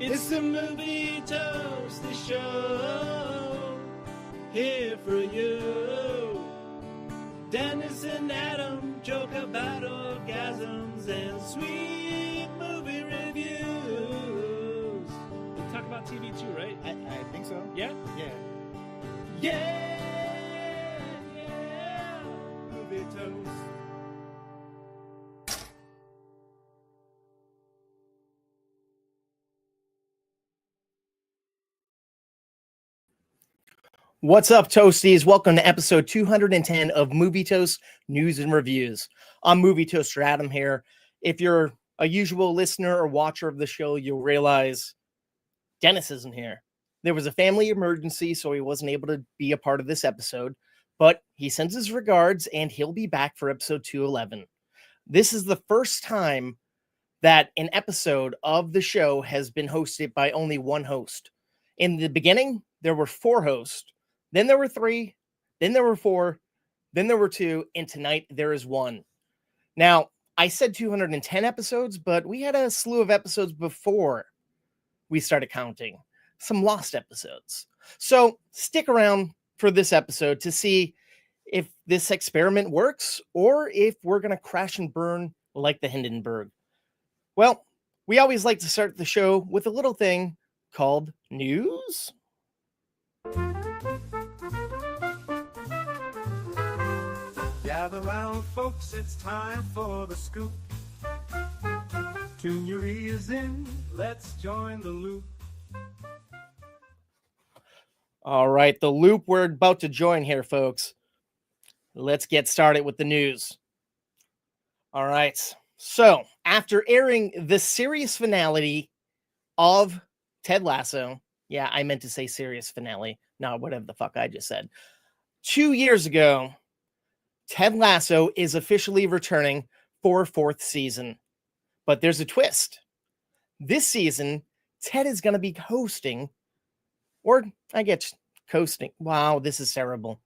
It's the Movie Toasty Show, here for you. Dennis and Adam joke about orgasms and sweet movie reviews. We talk about TV too, right? I think so. Yeah? Yeah. Yeah, Movie Toast. What's up, Toasties? Welcome to episode 210 of Movie Toast News and Reviews. I'm Movie Toaster Adam here. If you're a usual listener or watcher of the show, you'll realize Dennis isn't here. There was a family emergency, so he wasn't able to be a part of this episode, but he sends his regards and he'll be back for episode 211. This is the first time that an episode of the show has been hosted by only one host. In the beginning, there were 4 hosts. Then there were 3, then there were 4, then there were 2, and tonight there is 1. Now, I said 210 episodes, but we had a slew of episodes before we started counting. Some lost episodes. So stick around for this episode to see if this experiment works or if we're going to crash and burn like the Hindenburg. Well, we always like to start the show with a little thing called news. Gather round, folks, it's time for the scoop. Tune your ears in, let's join the loop. All right, the loop we're about to join here, folks. Let's get started with the news. All right, so after airing the series finale of Ted Lasso, yeah, I meant to say series finale, not whatever the fuck I just said. 2 years ago, Ted Lasso is officially returning for a 4th season. But there's a twist. This season, Ted is going to be hosting, or I guess coasting. Wow, this is terrible.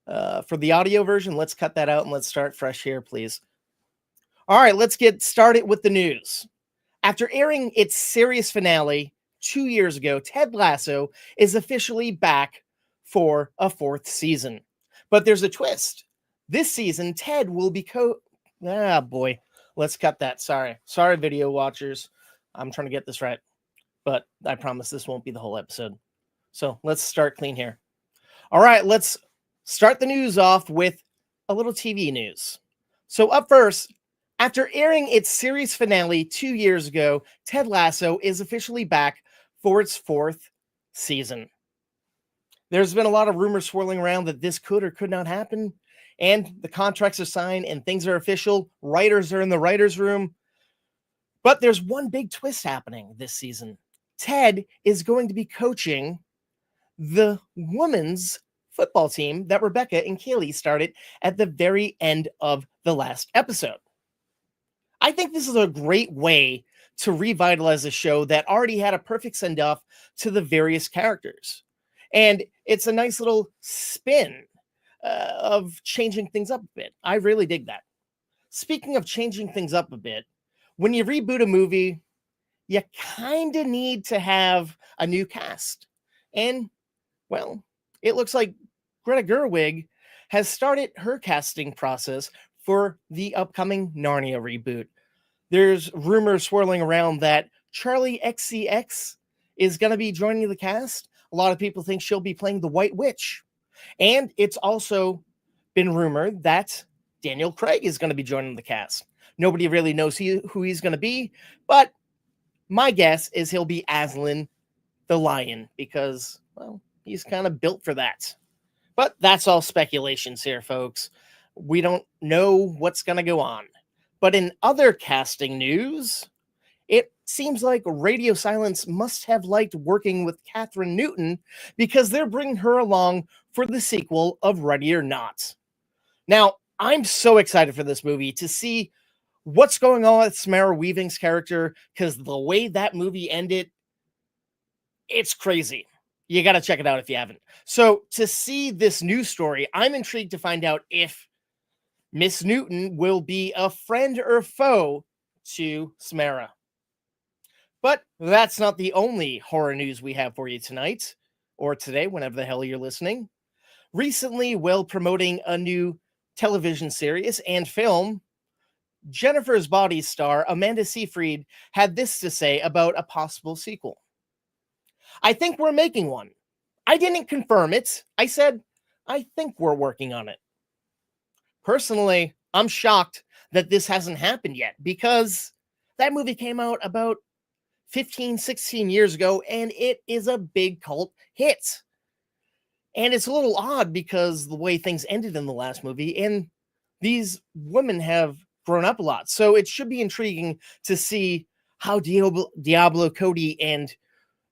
For the audio version, let's cut that out and let's start fresh here, please. All right, let's get started with the news. After airing its series finale 2 years ago, Ted Lasso is officially back for a 4th season. But there's a twist. This season, Ted will be let's cut that. Sorry, video watchers. I'm trying to get this right, but I promise this won't be the whole episode. So let's start clean here. All right, let's start the news off with a little TV news. So up first, after airing its series finale 2 years ago, Ted Lasso is officially back for its 4th season. There's been a lot of rumors swirling around that this could or could not happen. And the contracts are signed and things are official. Writers are in the writer's room. But there's one big twist happening this season. Ted is going to be coaching the women's football team that Rebecca and Kaylee started at the very end of the last episode. I think this is a great way to revitalize a show that already had a perfect send-off to the various characters. And it's a nice little spin of changing things up a bit. I really dig that. Speaking of changing things up a bit, when you reboot a movie, you kind of need to have a new cast. And, well, it looks like Greta Gerwig has started her casting process for the upcoming Narnia reboot. There's rumors swirling around that Charlie XCX is going to be joining the cast. A lot of people think she'll be playing the White Witch. And it's also been rumored that Daniel Craig is going to be joining the cast. Nobody really knows who he's going to be, but my guess is he'll be Aslan the lion because, well, he's kind of built for that. But that's all speculations here, folks. We don't know what's going to go on. But in other casting news, it seems like Radio Silence must have liked working with Catherine Newton because they're bringing her along for the sequel of Ready or Not. Now, I'm so excited for this movie to see what's going on with Samara Weaving's character because the way that movie ended, it's crazy. You got to check it out if you haven't. So to see this new story, I'm intrigued to find out if Miss Newton will be a friend or foe to Samara. But that's not the only horror news we have for you tonight, or today, whenever the hell you're listening. Recently, while promoting a new television series and film, Jennifer's Body star Amanda Seyfried had this to say about a possible sequel. I think we're making one. I didn't confirm it. I said, I think we're working on it. Personally, I'm shocked that this hasn't happened yet because that movie came out about 15, 16 years ago and it is a big cult hit. And it's a little odd because the way things ended in the last movie, and these women have grown up a lot. So it should be intriguing to see how Diablo Cody and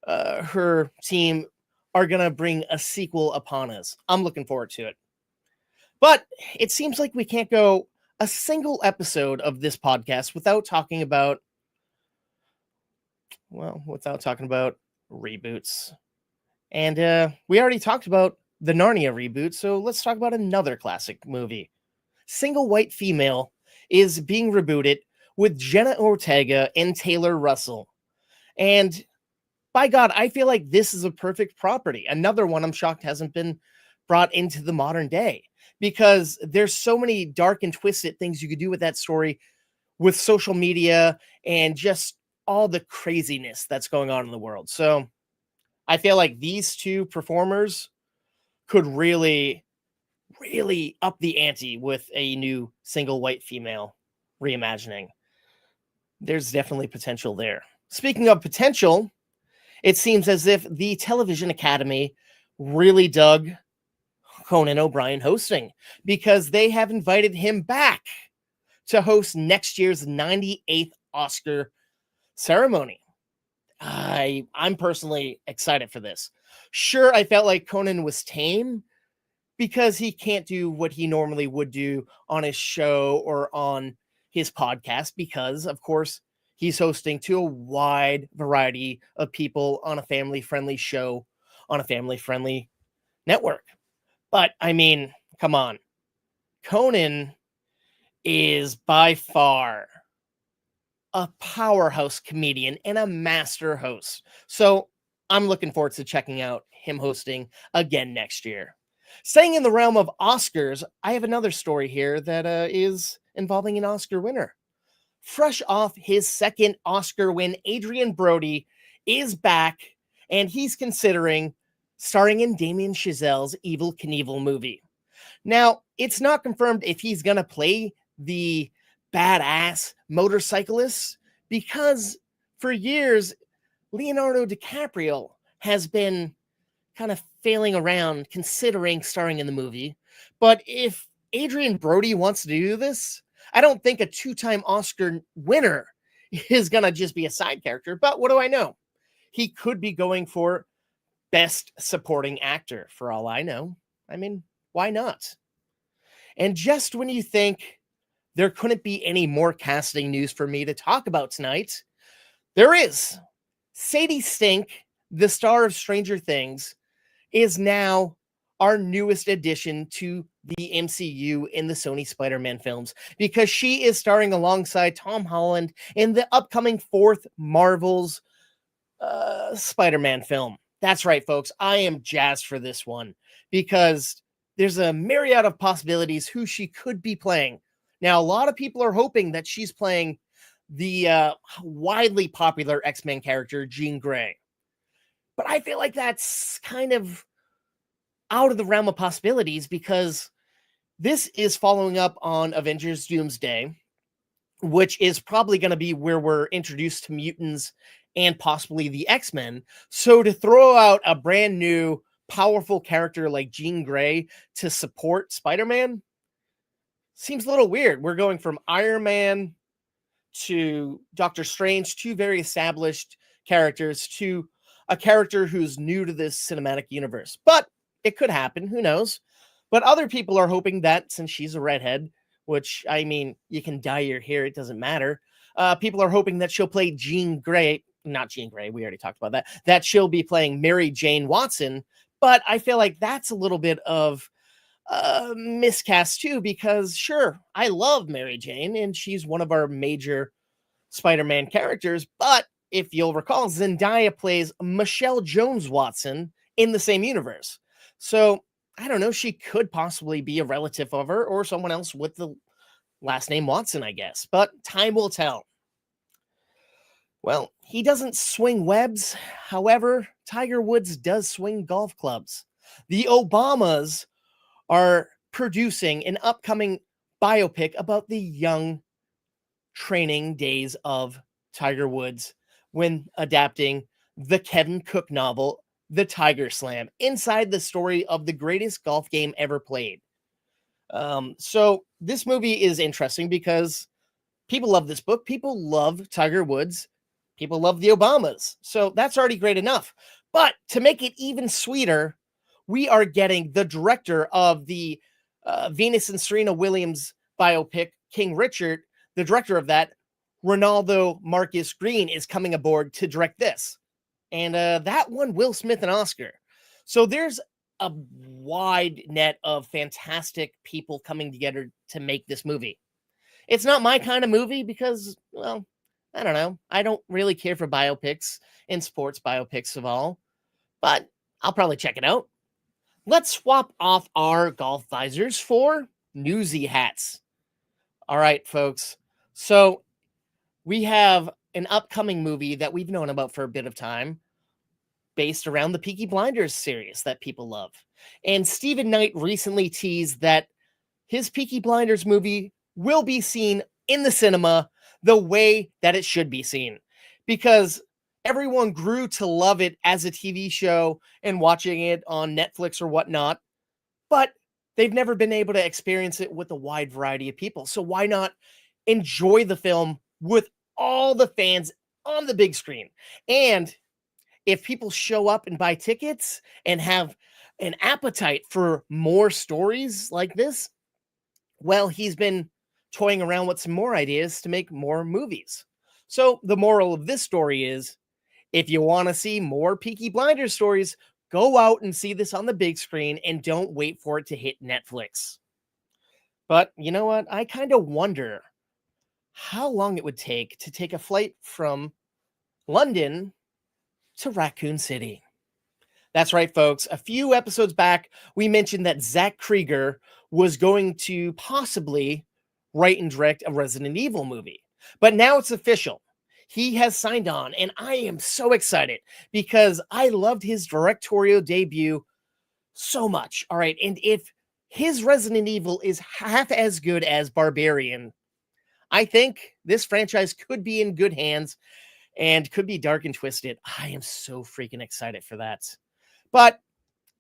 her team are going to bring a sequel upon us. I'm looking forward to it. But it seems like we can't go a single episode of this podcast without talking about reboots. And we already talked about the Narnia reboot, so let's talk about another classic movie. Single White Female is being rebooted with Jenna Ortega and Taylor Russell. And by God, I feel like this is a perfect property. Another one I'm shocked hasn't been brought into the modern day because there's so many dark and twisted things you could do with that story with social media and just all the craziness that's going on in the world. So I feel like these two performers could really, really up the ante with a new Single White Female reimagining. There's definitely potential there. Speaking of potential, it seems as if the Television Academy really dug Conan O'Brien hosting because they have invited him back to host next year's 98th Oscar ceremony. I'm personally excited for this. Sure, I felt like Conan was tame because he can't do what he normally would do on his show or on his podcast because, of course, he's hosting to a wide variety of people on a family-friendly show on a family-friendly network. But, I mean, come on. Conan is by far a powerhouse comedian and a master host. So I'm looking forward to checking out him hosting again next year. Staying in the realm of Oscars, I have another story here that is involving an Oscar winner. Fresh off his second Oscar win, Adrian Brody is back and he's considering starring in Damien Chazelle's Evel Knievel movie. Now, it's not confirmed if he's going to play the badass motorcyclist because for years, Leonardo DiCaprio has been kind of failing around considering starring in the movie. But if Adrian Brody wants to do this, I don't think a two-time Oscar winner is going to just be a side character. But what do I know? He could be going for Best Supporting Actor for all I know. I mean, why not? And just when you think there couldn't be any more casting news for me to talk about tonight, there is. Sadie Stink, the star of Stranger Things, is now our newest addition to the MCU in the Sony Spider-Man films because she is starring alongside Tom Holland in the upcoming fourth Marvel's Spider-Man film. That's right, folks. I am jazzed for this one because there's a myriad of possibilities who she could be playing. Now, a lot of people are hoping that she's playing the widely popular X-Men character, Jean Grey. But I feel like that's kind of out of the realm of possibilities because this is following up on Avengers Doomsday, which is probably going to be where we're introduced to mutants and possibly the X-Men. So to throw out a brand new powerful character like Jean Grey to support Spider-Man seems a little weird. We're going from Iron Man to Doctor Strange, two very established characters, to a character who's new to this cinematic universe. But it could happen. Who knows? But other people are hoping that since she's a redhead, which, I mean, you can dye your hair, it doesn't matter. People are hoping that she'll play Jean Grey. Not Jean Grey, we already talked about that. That she'll be playing Mary Jane Watson. But I feel like that's a little bit of miscast too, because sure, I love Mary Jane, and she's one of our major Spider-Man characters, but if you'll recall, Zendaya plays Michelle Jones Watson in the same universe. So I don't know, she could possibly be a relative of her or someone else with the last name Watson, I guess. But time will tell. Well, he doesn't swing webs. However, Tiger Woods does swing golf clubs. The Obamas are producing an upcoming biopic about the young training days of Tiger Woods when adapting the Kevin Cook novel, The Tiger Slam, inside the story of the greatest golf game ever played. So this movie is interesting because people love this book. People love Tiger Woods. People love the Obamas. So that's already great enough. But to make it even sweeter, we are getting the director of the Venus and Serena Williams biopic, King Richard. The director of that, Ronaldo Marcus Green, is coming aboard to direct this. And that won Will Smith an Oscar. So there's a wide net of fantastic people coming together to make this movie. It's not my kind of movie because, well, I don't know. I don't really care for biopics and sports biopics of all, but I'll probably check it out. Let's swap off our golf visors for newsy hats. All right, folks. So we have an upcoming movie that we've known about for a bit of time based around the Peaky Blinders series that people love. And Stephen Knight recently teased that his Peaky Blinders movie will be seen in the cinema the way that it should be seen, because everyone grew to love it as a TV show and watching it on Netflix or whatnot, but they've never been able to experience it with a wide variety of people. So why not enjoy the film with all the fans on the big screen? And if people show up and buy tickets and have an appetite for more stories like this, well, he's been toying around with some more ideas to make more movies. So the moral of this story is, if you want to see more Peaky Blinders stories, go out and see this on the big screen and don't wait for it to hit Netflix. But you know what? I kind of wonder how long it would take to take a flight from London to Raccoon City. That's right, folks. A few episodes back, we mentioned that Zach Krieger was going to possibly write and direct a Resident Evil movie. But now it's official. He has signed on, and I am so excited because I loved his directorial debut so much. All right, and if his Resident Evil is half as good as Barbarian, I think this franchise could be in good hands and could be dark and twisted. I am so freaking excited for that. But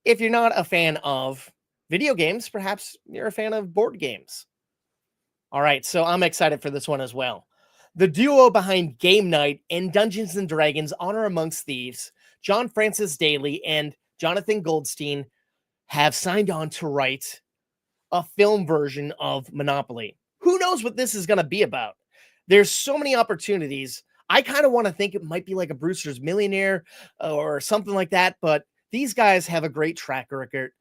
if you're not a fan of video games, perhaps you're a fan of board games. All right, so I'm excited for this one as well. The duo behind Game Night and Dungeons and Dragons Honor Amongst Thieves, John Francis Daly and Jonathan Goldstein, have signed on to write a film version of Monopoly. Who knows what this is going to be about? There's so many opportunities. I kind of want to think it might be like a Brewster's Millionaire or something like that, but these guys have a great track record,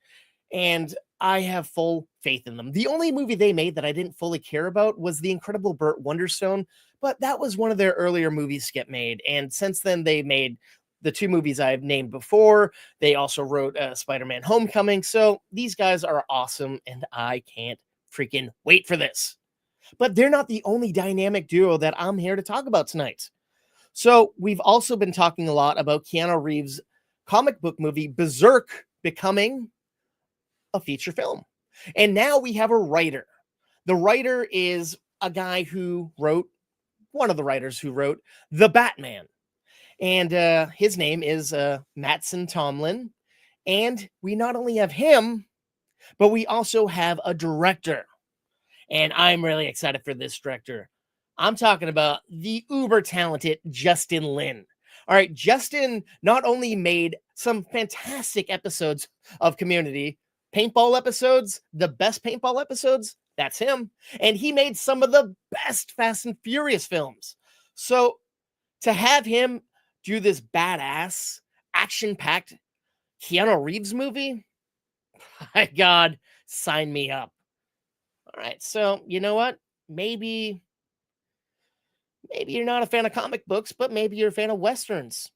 and I have full faith in them. The only movie they made that I didn't fully care about was The Incredible Burt Wonderstone, but that was one of their earlier movies to get made. And since then, they made the two movies I've named before. They also wrote Spider-Man Homecoming. So these guys are awesome, and I can't freaking wait for this. But they're not the only dynamic duo that I'm here to talk about tonight. So we've also been talking a lot about Keanu Reeves' comic book movie Berserk becoming a feature film. And now we have a writer. The writer is a guy who wrote, one of the writers who wrote The Batman. And his name is Mattson Tomlin. And we not only have him, but we also have a director. And I'm really excited for this director. I'm talking about the uber talented Justin Lin. All right, Justin not only made some fantastic episodes of Community, paintball episodes, the best paintball episodes, that's him. And he made some of the best Fast and Furious films. So to have him do this badass, action-packed Keanu Reeves movie, my God, sign me up. All right, so you know what? Maybe maybe you're not a fan of comic books, but maybe you're a fan of Westerns.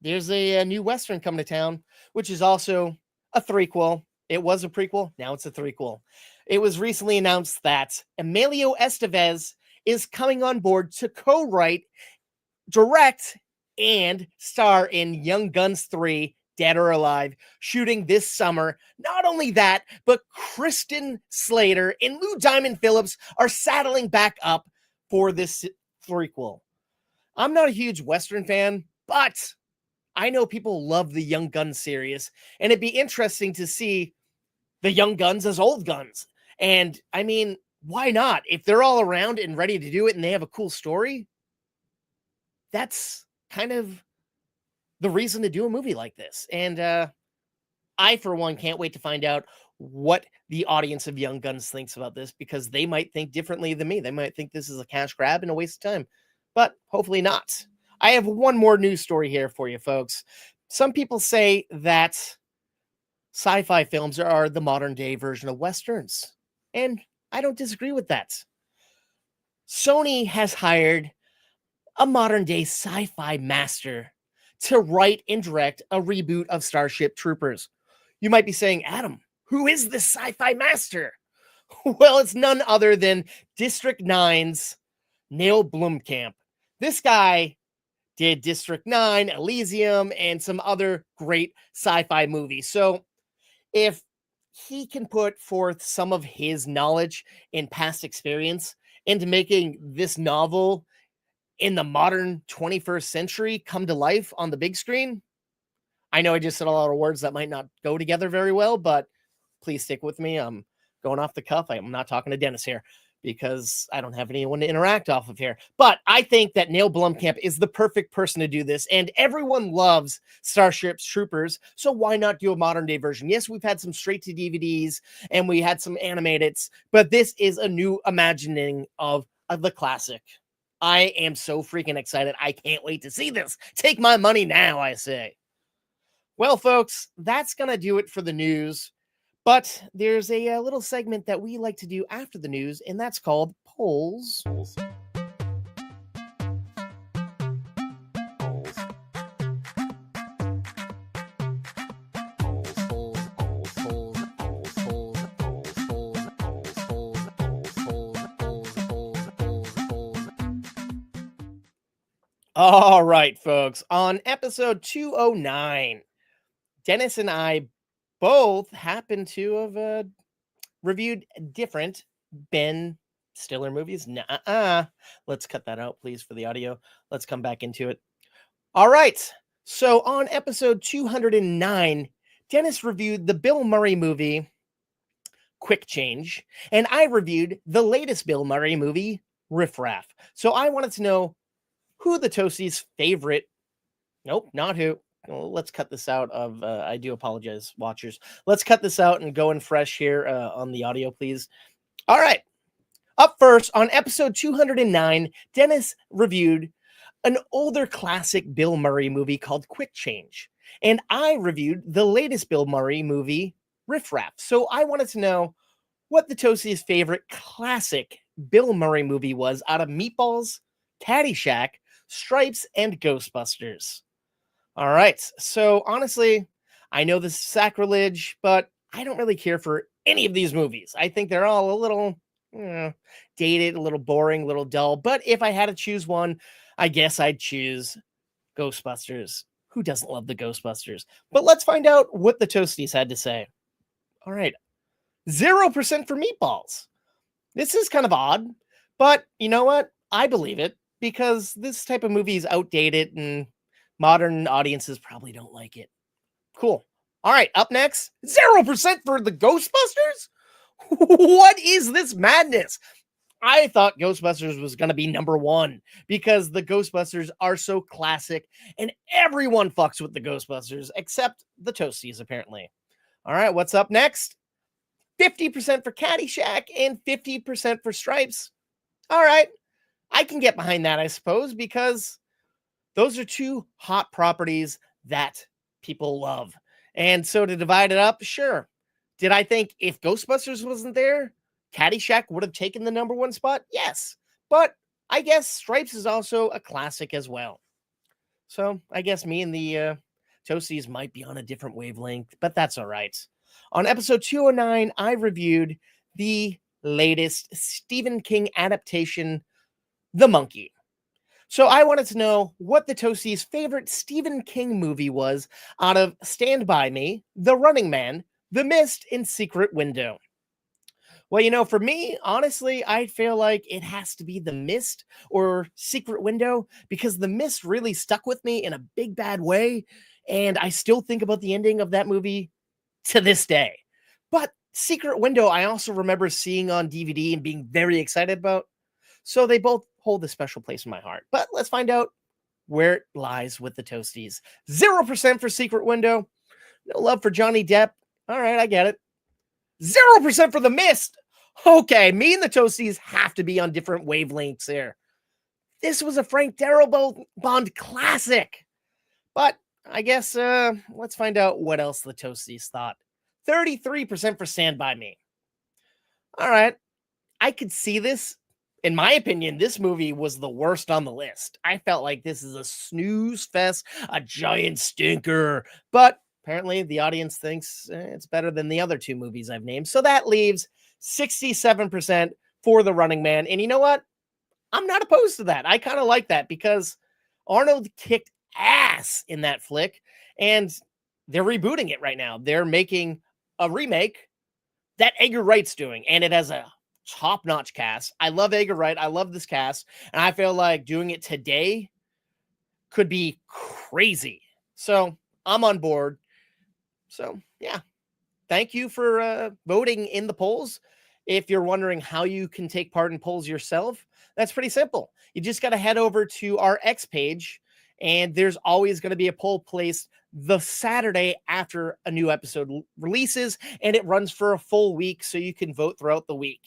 There's a new Western coming to town, which is also a threequel. It was a prequel. Now it's a threequel. It was recently announced that Emilio Estevez is coming on board to co-write, direct, and star in Young Guns 3, Dead or Alive, shooting this summer. Not only that, but Kristen Slater and Lou Diamond Phillips are saddling back up for this threequel. I'm not a huge Western fan, but I know people love the Young Guns series, and it'd be interesting to see the Young Guns as old guns. And I mean, why not? If they're all around and ready to do it and they have a cool story, that's kind of the reason to do a movie like this. And I, for one, can't wait to find out what the audience of Young Guns thinks about this, because they might think differently than me. They might think this is a cash grab and a waste of time, but hopefully not. I have one more news story here for you, folks. Some people say that sci-fi films are the modern day version of Westerns, and I don't disagree with that. Sony has hired a modern day sci-fi master to write and direct a reboot of Starship Troopers. You might be saying, Adam, who is this sci-fi master? Well, it's none other than District 9's Neil Blomkamp. This guy did District 9, Elysium, and some other great sci-fi movies. So if he can put forth some of his knowledge and past experience into making this novel in the modern 21st century come to life on the big screen, I know I just said a lot of words that might not go together very well, but please stick with me. I'm going off the cuff. I'm not talking to Dennis here, because I don't have anyone to interact off of here. But I think that Neil Blomkamp is the perfect person to do this, and everyone loves Starship Troopers, so why not do a modern day version? Yes, we've had some straight to DVDs, and we had some animated, but this is a new imagining of the classic. I am so freaking excited. I can't wait to see this. Take my money now, I say. Well, folks, that's going to do it for the news. But there's a little segment that we like to do after the news, and that's called Polls. All right, folks. On episode 209, Dennis and I both happen to have reviewed different Ben Stiller movies. Let's cut that out, please, for the audio. Let's come back into it. All right. So on episode 209, Dennis reviewed the Bill Murray movie, Quick Change, and I reviewed the latest Bill Murray movie, Riff Raff. So I wanted to know who the Toasties' favorite. Nope, not who. Well, let's cut this out of, I do apologize, watchers. Let's cut this out and go in fresh here on the audio, please. All right. Up first, on episode 209, Dennis reviewed an older classic Bill Murray movie called Quick Change. And I reviewed the latest Bill Murray movie, Riff Raff. So I wanted to know what the Toasties' favorite classic Bill Murray movie was out of Meatballs, Caddyshack, Stripes, and Ghostbusters. All right. So honestly, I know this is sacrilege, but I don't really care for any of these movies. I think they're all a little dated, a little boring, a little dull. But if I had to choose one, I guess I'd choose Ghostbusters. Who doesn't love the Ghostbusters? But let's find out what the Toasties had to say. All right. 0% for Meatballs. This is kind of odd, but you know what? I believe it, because this type of movie is outdated and modern audiences probably don't like it. Cool. All right, up next, 0% for the Ghostbusters? What is this madness? I thought Ghostbusters was going to be number one, because the Ghostbusters are so classic and everyone fucks with the Ghostbusters except the Toasties, apparently. All right, what's up next? 50% for Caddyshack and 50% for Stripes. All right, I can get behind that, I suppose, because those are two hot properties that people love. And so to divide it up, sure. Did I think if Ghostbusters wasn't there, Caddyshack would have taken the number one spot? Yes. But I guess Stripes is also a classic as well. So I guess me and the Toasties might be on a different wavelength, but that's all right. On episode 209, I reviewed the latest Stephen King adaptation, The Monkey. So I wanted to know what the Toasties' favorite Stephen King movie was out of Stand By Me, The Running Man, The Mist, and Secret Window. Well, for me, honestly, I feel like it has to be The Mist or Secret Window because The Mist really stuck with me in a big bad way. And I still think about the ending of that movie to this day. But Secret Window, I also remember seeing on DVD and being very excited about. So they both hold a special place in my heart. But let's find out where it lies with the Toasties. 0% for Secret Window. No love for Johnny Depp. All right, I get it. 0% for The Mist. Okay, me and the Toasties have to be on different wavelengths here. This was a Frank Darabont classic. But I guess let's find out what else the Toasties thought. 33% for Stand By Me. All right, I could see this. In my opinion, this movie was the worst on the list. I felt like this is a snooze fest, a giant stinker. But apparently the audience thinks it's better than the other two movies I've named. So that leaves 67% for The Running Man. And you know what? I'm not opposed to that. I kind of like that because Arnold kicked ass in that flick. And they're rebooting it right now. They're making a remake that Edgar Wright's doing. And it has a top-notch cast. I love Edgar Wright. I love this cast. And I feel like doing it today could be crazy. So I'm on board. So yeah, thank you for voting in the polls. If you're wondering how you can take part in polls yourself, that's pretty simple. You just got to head over to our X page, and there's always going to be a poll placed the Saturday after a new episode releases, and it runs for a full week, so you can vote throughout the week.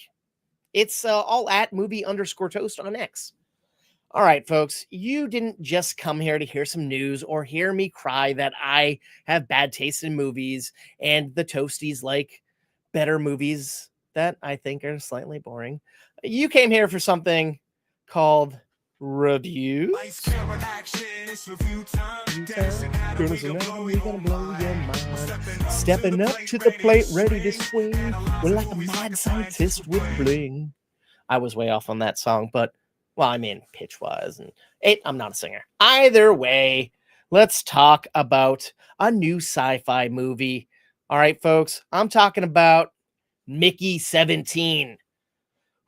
It's all at movie_toast on X. All right, folks, you didn't just come here to hear some news or hear me cry that I have bad taste in movies and the Toasties like better movies that I think are slightly boring. You came here for something called reviews. Stepping up to the plate, ready to swing. We're like a mad scientist with bling. I was way off on that song, but well, I mean, pitch-wise, and I'm not a singer. Either way, let's talk about a new sci-fi movie. All right, folks, I'm talking about Mickey 17.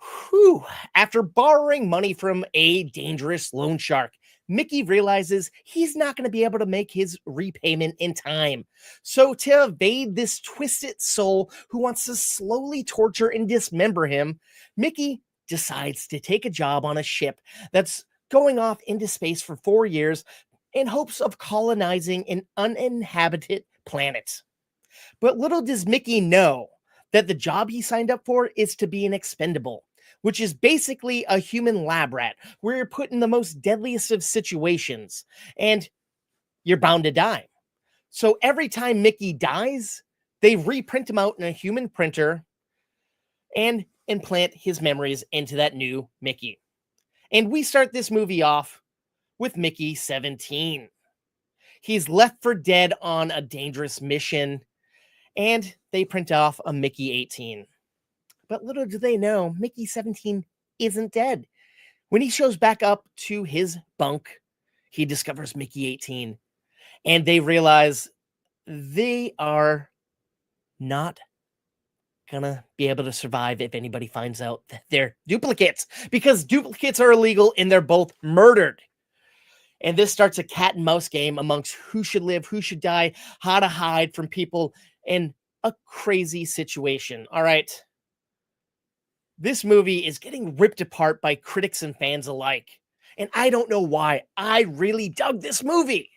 Whew. After borrowing money from a dangerous loan shark, Mickey realizes he's not going to be able to make his repayment in time. So to evade this twisted soul who wants to slowly torture and dismember him, Mickey decides to take a job on a ship that's going off into space for 4 years in hopes of colonizing an uninhabited planet. But little does Mickey know that the job he signed up for is to be an expendable, which is basically a human lab rat where you're put in the most deadliest of situations and you're bound to die. So every time Mickey dies, they reprint him out in a human printer and implant his memories into that new Mickey. And we start this movie off with Mickey 17. He's left for dead on a dangerous mission, and they print off a Mickey 18. But little do they know, Mickey 17 isn't dead. When he shows back up to his bunk, he discovers Mickey 18, and they realize they are not gonna be able to survive if anybody finds out that they're duplicates, because duplicates are illegal and they're both murdered. And this starts a cat and mouse game amongst who should live, who should die, how to hide from people in a crazy situation. All right. This movie is getting ripped apart by critics and fans alike. And I don't know why. I really dug this movie.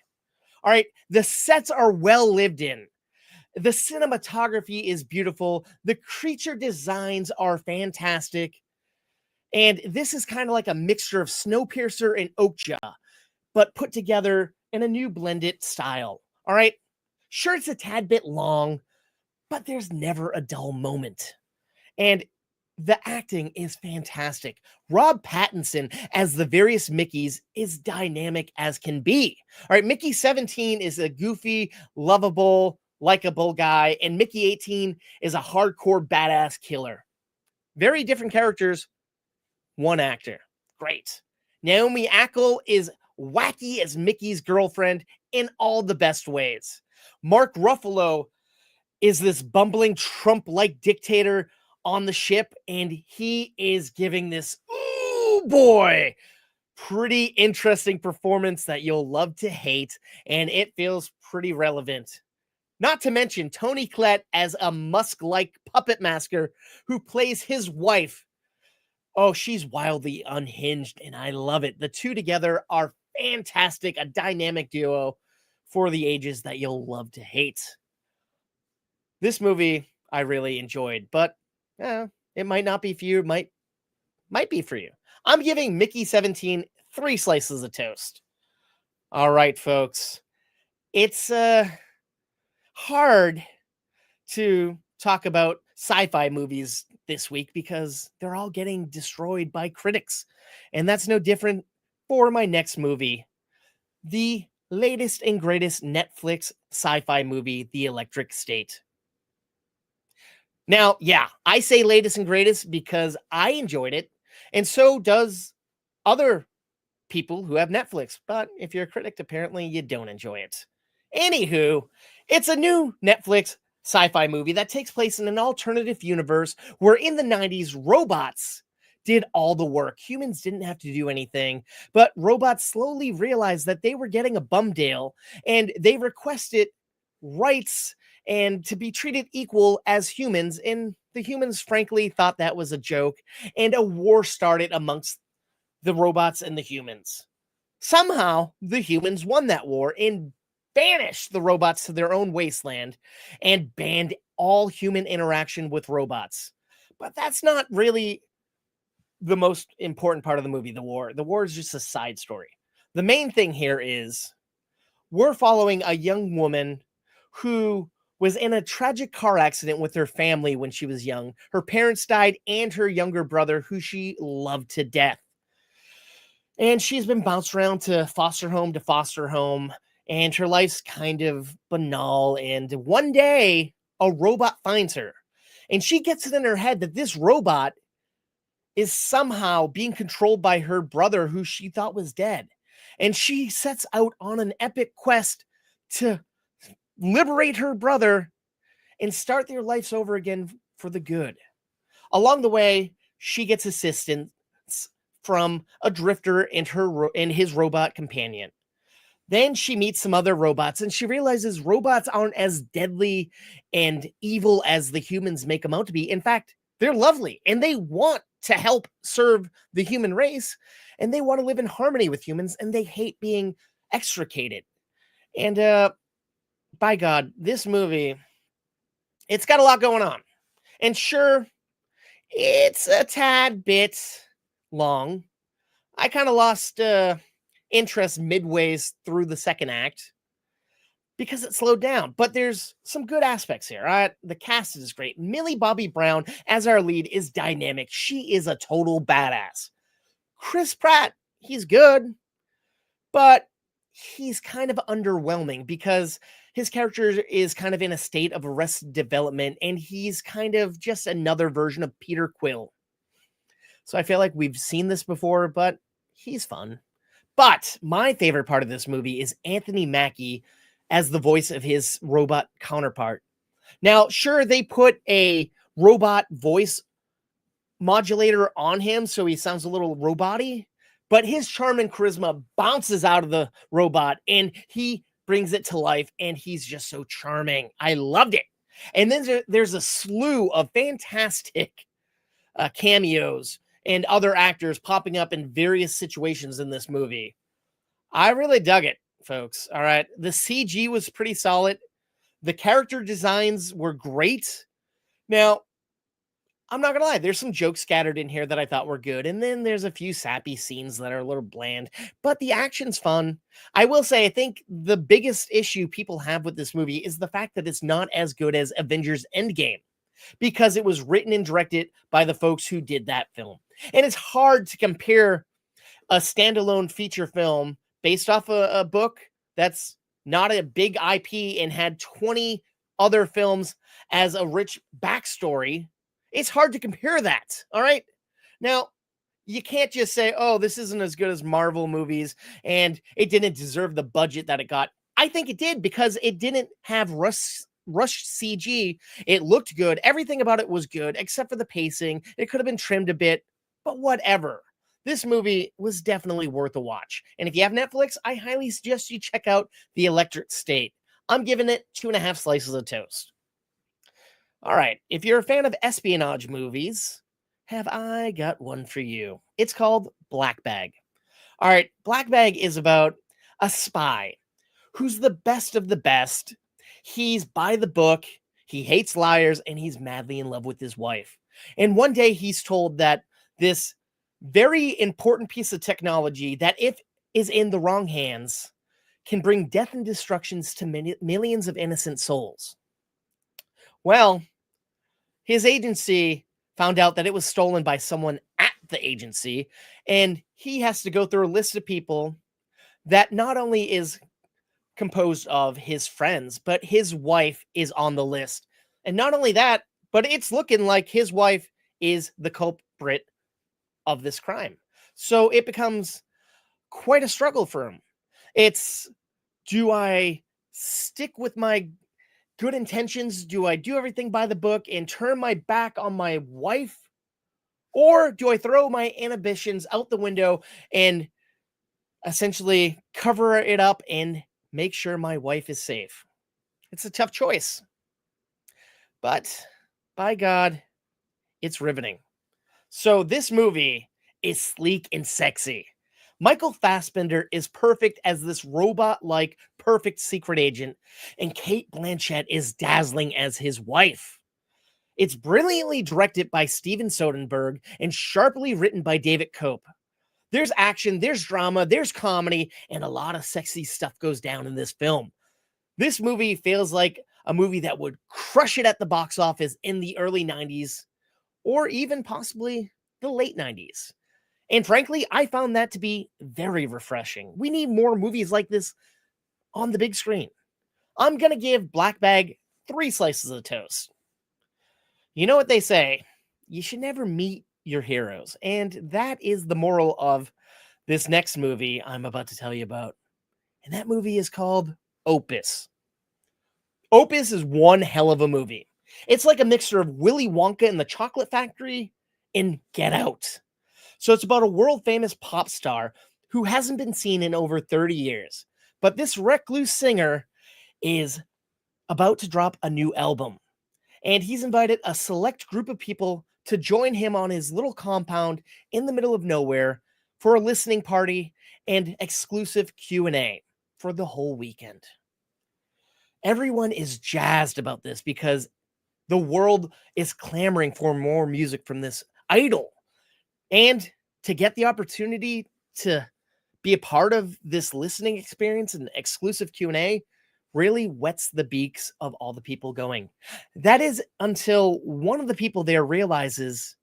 All right. The sets are well lived in. The cinematography is beautiful. The creature designs are fantastic. And this is kind of like a mixture of Snowpiercer and Okja, but put together in a new blended style. All right. Sure, it's a tad bit long, but there's never a dull moment. And The acting is fantastic. Rob Pattinson as the various Mickeys is dynamic as can be. All right, Mickey 17 is a goofy, lovable, likable guy, and Mickey 18 is a hardcore badass killer. Very different characters, one actor. Great. Naomi Ackel is wacky as Mickey's girlfriend in all the best ways. Mark Ruffalo is this bumbling Trump-like dictator on the ship, and he is giving this, ooh boy, pretty interesting performance that you'll love to hate, and it feels pretty relevant. Not to mention Toni Collette as a Musk-like puppet master who plays his wife. Oh, she's wildly unhinged, and I love it. The two together are fantastic, a dynamic duo for the ages that you'll love to hate. This movie I really enjoyed, but it might not be for you. It might be for you. I'm giving Mickey 17 3 slices of toast. All right, folks. It's hard to talk about sci-fi movies this week because they're all getting destroyed by critics. And that's no different for my next movie, the latest and greatest Netflix sci-fi movie, The Electric State. Now, yeah, I say latest and greatest because I enjoyed it, and so does other people who have Netflix. But if you're a critic, apparently you don't enjoy it. Anywho, it's a new Netflix sci-fi movie that takes place in an alternative universe where in the 90s, robots did all the work. Humans didn't have to do anything, but robots slowly realized that they were getting a bum deal, and they requested rights and to be treated equal as humans. And the humans, frankly, thought that was a joke, and a war started amongst the robots and the humans. Somehow, the humans won that war and banished the robots to their own wasteland and banned all human interaction with robots. But that's not really the most important part of the movie, the war. The war is just a side story. The main thing here is we're following a young woman who was in a tragic car accident with her family when she was young. Her parents died and her younger brother, who she loved to death. And she's been bounced around to foster home, and her life's kind of banal. And one day, a robot finds her, and she gets it in her head that this robot is somehow being controlled by her brother, who she thought was dead. And she sets out on an epic quest to liberate her brother and start their lives over again for the good. Along the way, she gets assistance from a drifter and his robot companion. Then she meets some other robots, and she realizes robots aren't as deadly and evil as the humans make them out to be. In fact, they're lovely, and they want to help serve the human race, and they want to live in harmony with humans, and they hate being extricated. And by God, this movie, it's got a lot going on. And sure, it's a tad bit long. I kind of lost interest midways through the second act because it slowed down. But there's some good aspects here. Right? The cast is great. Millie Bobby Brown as our lead is dynamic. She is a total badass. Chris Pratt, he's good, but he's kind of underwhelming because his character is kind of in a state of arrested development, and he's kind of just another version of Peter Quill. So I feel like we've seen this before, but he's fun. But my favorite part of this movie is Anthony Mackie as the voice of his robot counterpart. Now, sure, they put a robot voice modulator on him, so he sounds a little robot-y, but his charm and charisma bounces out of the robot, and he brings it to life, and he's just so charming. I loved it. And then there's a slew of fantastic cameos and other actors popping up in various situations in this movie. I really dug it, folks. All right. The CG was pretty solid. The character designs were great. Now, I'm not gonna lie, there's some jokes scattered in here that I thought were good, and then there's a few sappy scenes that are a little bland, but the action's fun. I will say, I think the biggest issue people have with this movie is the fact that it's not as good as Avengers Endgame. because it was written and directed by the folks who did that film. And it's hard to compare a standalone feature film based off a book that's not a big IP and had 20 other films as a rich backstory. It's hard to compare that. All right. Now, you can't just say, oh, this isn't as good as Marvel movies and it didn't deserve the budget that it got. I think it did because it didn't have rushed CG. It looked good. Everything about it was good except for the pacing. It could have been trimmed a bit, but whatever. This movie was definitely worth a watch. And if you have Netflix, I highly suggest you check out The Electric State. I'm giving it 2.5 slices of toast. All right. If you're a fan of espionage movies, have I got one for you? It's called Black Bag. All right. Black Bag is about a spy who's the best of the best. He's by the book. He hates liars and he's madly in love with his wife. And one day he's told that this very important piece of technology that if is in the wrong hands can bring death and destructions to millions of innocent souls. Well, his agency found out that it was stolen by someone at the agency, and he has to go through a list of people that not only is composed of his friends, but his wife is on the list. And not only that, but it's looking like his wife is the culprit of this crime. So it becomes quite a struggle for him. It's, do I stick with my good intentions? Do I do everything by the book and turn my back on my wife? Or do I throw my inhibitions out the window and essentially cover it up and make sure my wife is safe? It's a tough choice. But by God, it's riveting. So this movie is sleek and sexy. Michael Fassbender is perfect as this robot-like perfect secret agent, and Cate Blanchett is dazzling as his wife. It's brilliantly directed by Steven Soderbergh and sharply written by David Cope. There's action, there's drama, there's comedy, and a lot of sexy stuff goes down in this film. This movie feels like a movie that would crush it at the box office in the early 90s, or even possibly the late 90s. And frankly, I found that to be very refreshing. We need more movies like this on the big screen. I'm going to give Black Bag 3 slices of toast. You know what they say, you should never meet your heroes. And that is the moral of this next movie I'm about to tell you about. And that movie is called Opus. Opus is one hell of a movie. It's like a mixture of Willy Wonka and the Chocolate Factory and Get Out. So it's about a world-famous pop star who hasn't been seen in over 30 years. But this recluse singer is about to drop a new album. And he's invited a select group of people to join him on his little compound in the middle of nowhere for a listening party and exclusive Q&A for the whole weekend. Everyone is jazzed about this because the world is clamoring for more music from this idol. And to get the opportunity to be a part of this listening experience and exclusive Q&A really whets the beaks of all the people going. That is until one of the people there realizes,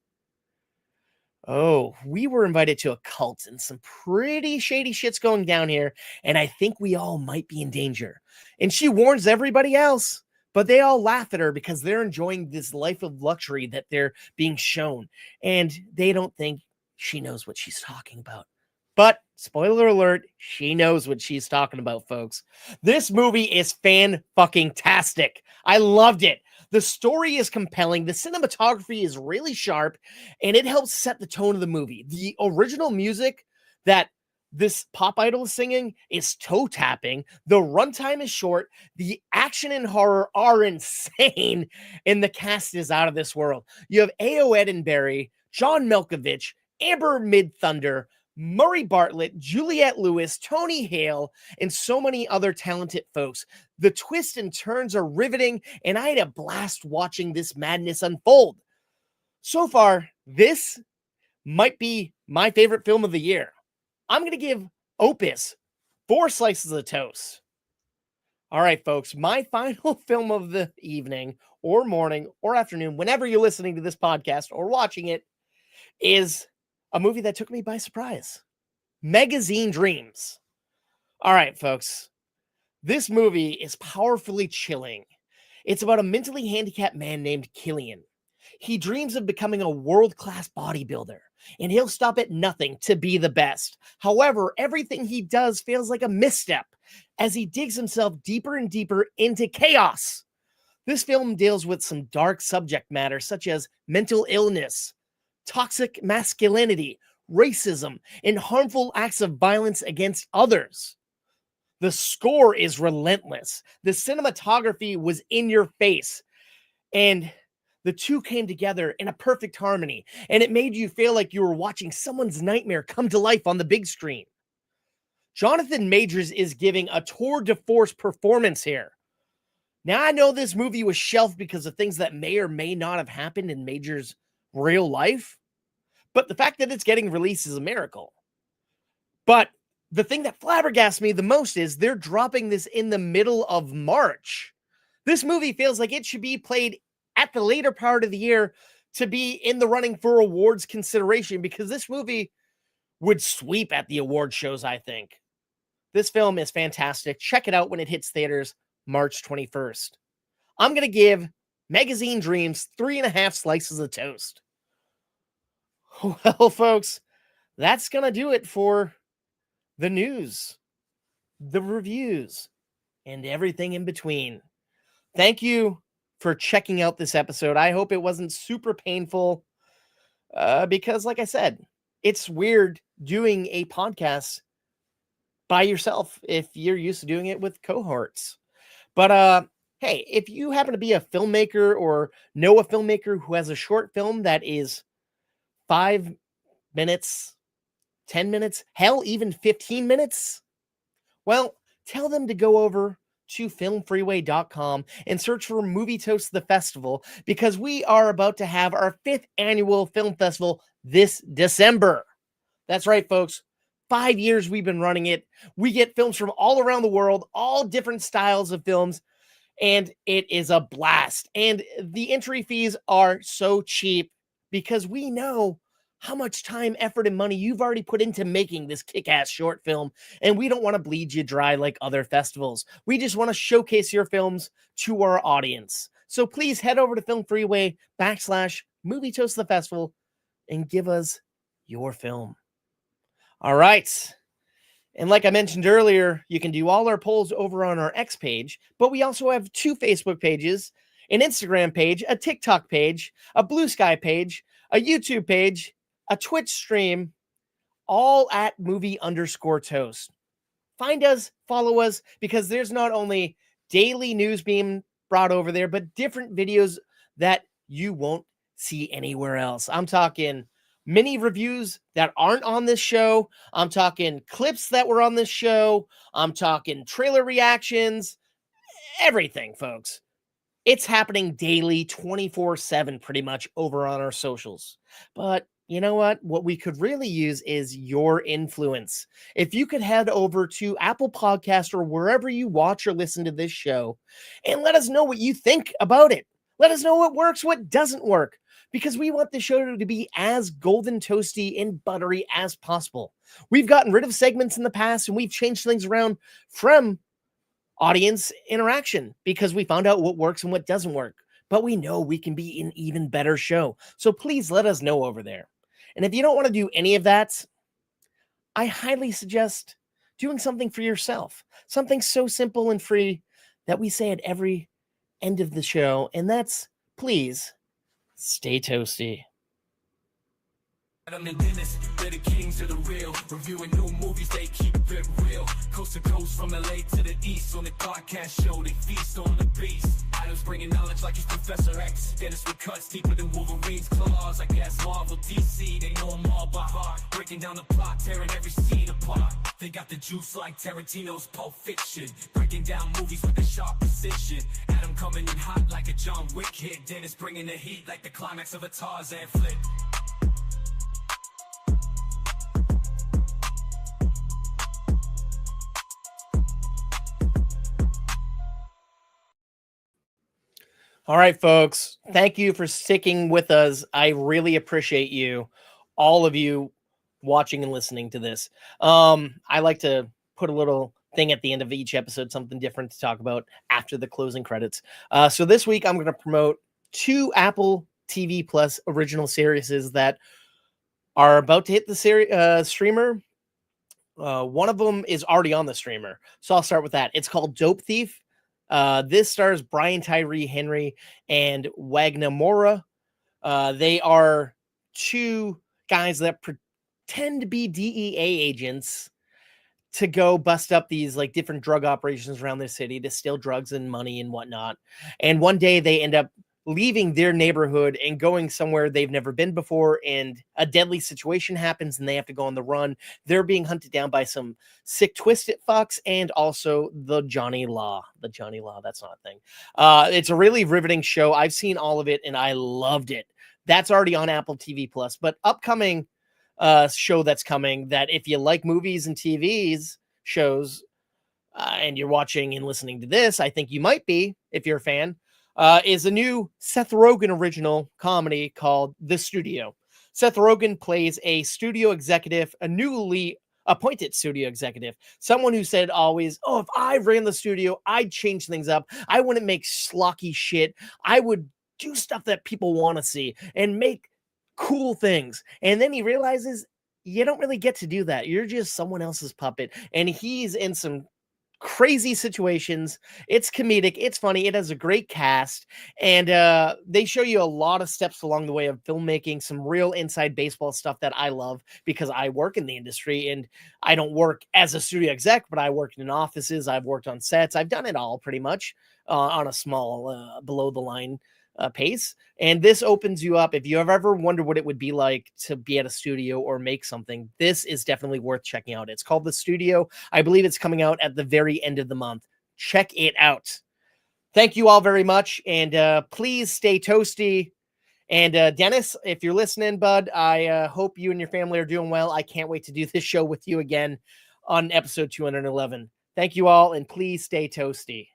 oh, we were invited to a cult and some pretty shady shit's going down here, and I think we all might be in danger. And she warns everybody else, but they all laugh at her because they're enjoying this life of luxury that they're being shown, and they don't think she knows what she's talking about. But spoiler alert, she knows what she's talking about, folks. This movie is fan-fucking-tastic. I loved it. The story is compelling. The cinematography is really sharp, and it helps set the tone of the movie. The original music that this pop idol is singing is toe-tapping. The runtime is short. The action and horror are insane, and the cast is out of this world. You have A.O. Edenberry, John Malkovich, Amber Midthunder, Murray Bartlett, Juliette Lewis, Tony Hale, and so many other talented folks. The twists and turns are riveting, and I had a blast watching this madness unfold. So far, this might be my favorite film of the year. I'm going to give Opus 4 slices of toast. All right, folks, my final film of the evening or morning or afternoon, whenever you're listening to this podcast or watching it, is a movie that took me by surprise. Magazine Dreams. All right, folks, this movie is powerfully chilling. It's about a mentally handicapped man named Killian. He dreams of becoming a world-class bodybuilder, and he'll stop at nothing to be the best. However, everything he does feels like a misstep as he digs himself deeper and deeper into chaos. This film deals with some dark subject matter such as mental illness, toxic masculinity, racism, and harmful acts of violence against others. The score is relentless. The cinematography was in your face, and the two came together in a perfect harmony, and it made you feel like you were watching someone's nightmare come to life on the big screen. Jonathan Majors is giving a tour de force performance here. Now, I know this movie was shelved because of things that may or may not have happened in Majors' real life, but the fact that it's getting released is a miracle. But the thing that flabbergasts me the most is they're dropping this in the middle of March. This movie feels like it should be played at the later part of the year to be in the running for awards consideration, because this movie would sweep at the award shows, I think. This film is fantastic. Check it out when it hits theaters March 21st. I'm going to give Magazine Dreams 3.5 slices of toast. Well, folks, that's going to do it for the news, the reviews, and everything in between. Thank you for checking out this episode. I hope it wasn't super painful because, like I said, it's weird doing a podcast by yourself if you're used to doing it with cohorts. But hey, if you happen to be a filmmaker or know a filmmaker who has a short film that is 5 minutes, 10 minutes, hell, even 15 minutes, well, tell them to go over to filmfreeway.com and search for Movie Toast the Festival, because we are about to have our 5th annual film festival this December. That's right, folks. 5 years we've been running it. We get films from all around the world, all different styles of films, and it is a blast. And the entry fees are so cheap because we know how much time, effort, and money you've already put into making this kick-ass short film, and we don't want to bleed you dry like other festivals. We just want to showcase your films to our audience. So please head over to Film Freeway /Movie Toast the Festival and give us your film. All right. And like I mentioned earlier, you can do all our polls over on our X page, but we also have 2 Facebook pages, an Instagram page, a TikTok page, a Blue Sky page, a YouTube page, a Twitch stream, all at movie_toast. Find us, follow us, because there's not only daily news being brought over there, but different videos that you won't see anywhere else. I'm talking mini reviews that aren't on this show. I'm talking clips that were on this show. I'm talking trailer reactions, everything, folks. It's happening daily, 24/7, pretty much over on our socials. But you know what? What we could really use is your influence. If you could head over to Apple Podcast or wherever you watch or listen to this show and let us know what you think about it. Let us know what works, what doesn't work, because we want the show to be as golden, toasty, and buttery as possible. We've gotten rid of segments in the past, and we've changed things around from audience interaction because we found out what works and what doesn't work. But we know we can be an even better show. So please let us know over there. And if you don't want to do any of that, I highly suggest doing something for yourself. Something so simple and free that we say at every end of the show. And that's, please, stay toasty. I'm in Dennis, they're the kings of the real. Reviewing new movies, they keep it real. Coast to coast, from LA to the east. On the podcast show, they feast on the beast. Adams bringing knowledge like he's Professor X. Dennis with cuts deeper than Wolverine's claws. I guess Marvel, DC, they know them all by heart. Breaking down the plot, tearing every scene apart. They got the juice like Tarantino's Pulp Fiction. Breaking down movies with a sharp precision. Adam coming in hot like a John Wick hit. Dennis bringing the heat like the climax of a Tarzan flick. All right, folks. Thank you for sticking with us. I really appreciate you, all of you watching and listening to this. I like to put a little thing at the end of each episode, something different to talk about after the closing credits. So this week I'm going to promote 2 Apple TV Plus original series that are about to hit the streamer. One of them is already on the streamer, so I'll start with that. It's called Dope Thief. This stars Brian Tyree Henry and Wagner Mora. They are 2 guys that pretend to be DEA agents to go bust up these like different drug operations around the city to steal drugs and money and whatnot. And one day they end up leaving their neighborhood and going somewhere they've never been before, and a deadly situation happens and they have to go on the run. They're being hunted down by some sick twisted fucks and also the Johnny Law. That's not a thing. It's a really riveting show. I've seen all of it and I loved it. That's already on Apple TV Plus, but upcoming show that's coming, that if you like movies and TVs shows and you're watching and listening to this, I think you might be, if you're a fan, is a new Seth Rogen original comedy called The Studio. Seth Rogen plays a studio executive, a newly appointed studio executive, someone who said always, oh, if I ran the studio, I'd change things up. I wouldn't make schlocky shit. I would do stuff that people want to see and make cool things. And then he realizes you don't really get to do that. You're just someone else's puppet. And he's in some crazy situations. It's comedic, it's funny, it has a great cast, and they show you a lot of steps along the way of filmmaking, some real inside baseball stuff that I love because I work in the industry, and I don't work as a studio exec, but I worked in offices, I've worked on sets, I've done it all pretty much on a small below the line pace. And this opens you up. If you have ever wondered what it would be like to be at a studio or make something, this is definitely worth checking out. It's called The Studio. I believe it's coming out at the very end of the month. Check it out. Thank you all very much. And please stay toasty. And Dennis, if you're listening, bud, I hope you and your family are doing well. I can't wait to do this show with you again on episode 211. Thank you all, and please stay toasty.